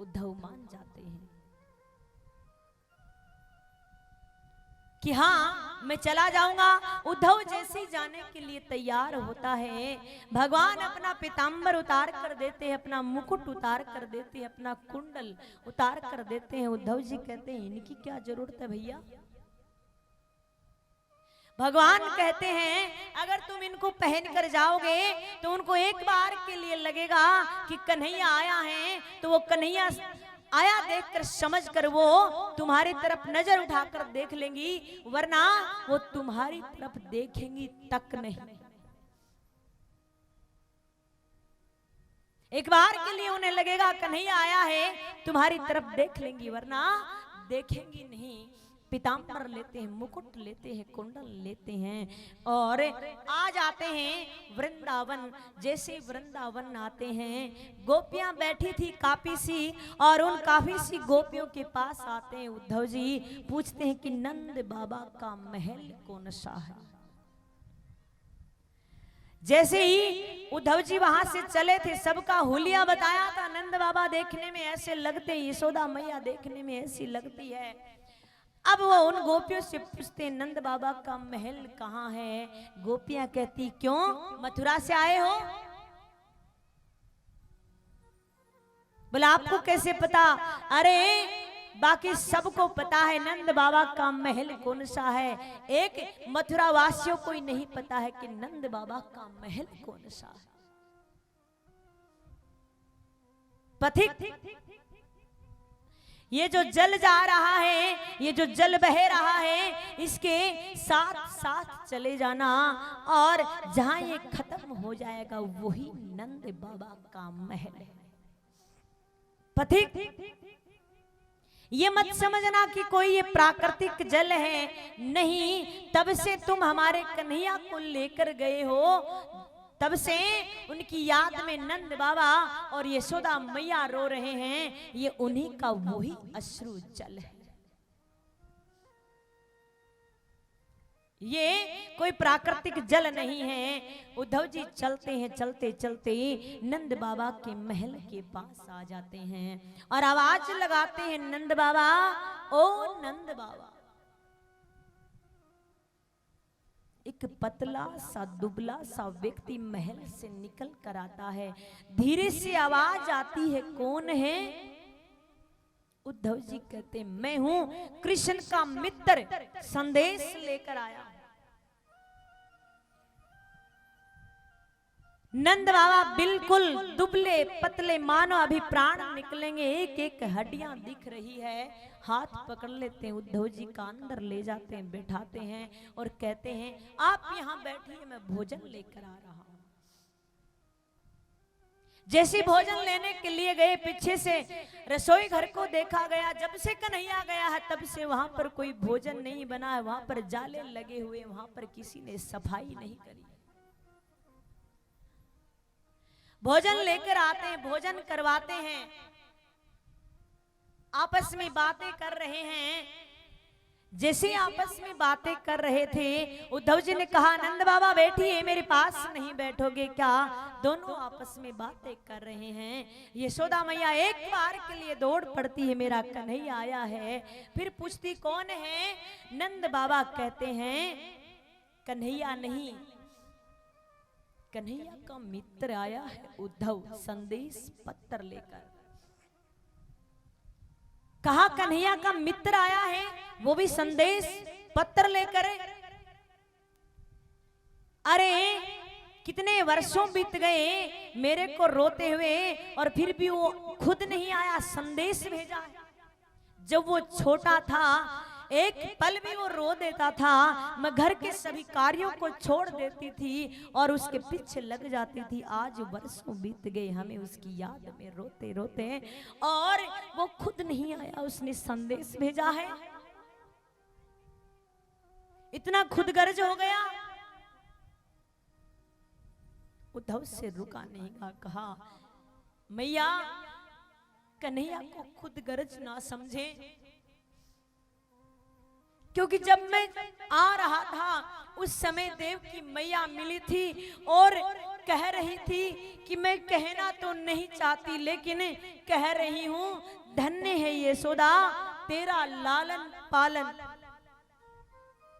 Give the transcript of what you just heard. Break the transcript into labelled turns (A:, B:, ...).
A: उद्धव मान जाते हैं कि हाँ मैं चला जाऊंगा। उद्धव जैसे ही जाने के लिए तैयार होता है, भगवान अपना पीतांबर उतार कर देते हैं, अपना मुकुट उतार कर देते हैं, अपना कुंडल उतार कर देते हैं। उद्धव जी कहते हैं इनकी क्या जरूरत है भैया। भगवान कहते हैं अगर तुम इनको पहन कर जाओगे तो उनको एक बार के लिए लगेगा कि कन्हैया आया है, तो वो कन्हैया आया देखकर समझकर वो तुम्हारी तरफ नजर उठाकर देख लेंगी, वरना वो तुम्हारी तरफ देखेंगी तक नहीं। एक बार के लिए उन्हें लगेगा कन्हैया आया है, तुम्हारी तरफ देख लेंगी वरना देखेंगी नहीं। पीतांबर लेते हैं, मुकुट लेते हैं, कुंडल लेते हैं और आ जाते हैं वृंदावन। जैसे वृंदावन आते हैं, गोपियां बैठी थी काफी सी, और उन काफी सी गोपियों के पास आते हैं उद्धव जी, पूछते हैं कि नंद बाबा का महल कौन सा है। जैसे ही उद्धव जी वहां से चले थे, सबका हुलिया बताया था, नंद बाबा देखने में ऐसे लगते, यशोदा मैया देखने में ऐसी लगती है। अब वो उन गोपियों से पूछते नंद बाबा का महल कहाँ है। गोपियां कहती क्यों, मथुरा से आए हो? बोला आपको कैसे पता? अरे बाकी सबको पता है नंद बाबा का महल कौन सा है, एक मथुरा वासियों को ही नहीं पता है कि नंद बाबा का महल कौन सा है। पथिक ये जो जल जा रहा है, ये जो जल बह रहा है, इसके साथ साथ चले जाना और जहां ये खत्म हो जाएगा वही नंद बाबा का महल है। पथिक ये मत समझना कि कोई ये प्राकृतिक जल है, नहीं, तब से तुम हमारे कन्हैया को लेकर गए हो, तब से उनकी याद में नंद बाबा और यशोदा मैया रो रहे हैं, ये उन्हीं का वही अश्रु जल है। ये कोई प्राकृतिक जल नहीं है। उद्धव जी चलते हैं, चलते चलते नंद बाबा के महल के पास आ जाते हैं और आवाज लगाते हैं नंद बाबा, ओ नंद बाबा। एक पतला सा दुबला सा व्यक्ति महल से निकल कर आता है, धीरे से आवाज आती है कौन है? उद्धव जी कहते मैं हूं कृष्ण का मित्र, संदेश लेकर आया। नंद बाबा बिल्कुल दुबले पतले, मानो अभी प्राण निकलेंगे, एक एक हड्डियां दिख रही है। हाथ पकड़ लेते हैं उद्धव जी का, अंदर ले जाते हैं, बैठाते हैं और कहते हैं आप यहां बैठिए, मैं भोजन लेकर आ रहा हूं। जैसे भोजन लेने के लिए गए, पीछे से रसोई घर को देखा गया। जब से कन्हैया गया है तब से वहां पर कोई भोजन नहीं बना है, वहां पर जाले लगे हुए, वहां पर किसी ने सफाई नहीं करी। भोजन लेकर आते हैं, भोजन करवाते हैं, आपस में बातें कर रहे हैं। जैसे आपस में बातें कर रहे थे, उद्धव जी ने कहा नंद बाबा बैठिए, मेरे पास नहीं बैठोगे क्या? दोनों आपस में बातें कर रहे हैं। यशोदा मैया एक बार के लिए दौड़ पड़ती है, मेरा कन्हैया आया है। फिर पूछती कौन है? नंद बाबा कहते हैं कन्हैया नहीं, कन्हैया का मित्र आया है उद्धव, संदेश पत्र लेकर। कहा कन्हैया का मित्र आया है, वो भी संदेश पत्र लेकर। अरे कितने वर्षों बीत गए मेरे को रोते हुए, और फिर भी वो खुद नहीं आया, संदेश भेजा है। जब वो छोटा था एक पल भी वो रो देता था, मैं घर के सभी कार्यों को छोड़ देती थी और उसके पीछे लग जाती थी। आज वर्षों बीत गए, हमें उसकी याद में रोते रोते, और वो खुद नहीं आया, उसने संदेश भेजा है। इतना खुदगर्ज हो गया, उद्धव से रुका नहीं का, कहा मैया कन्हैया को खुदगर्ज ना समझे, क्योंकि जब मैं आ रहा था उस समय देव की मैया मिली थी और कह रही थी कि मैं कहना तो नहीं चाहती, लेकिन कह रही हूँ, धन्य है यशोदा तेरा लालन पालन।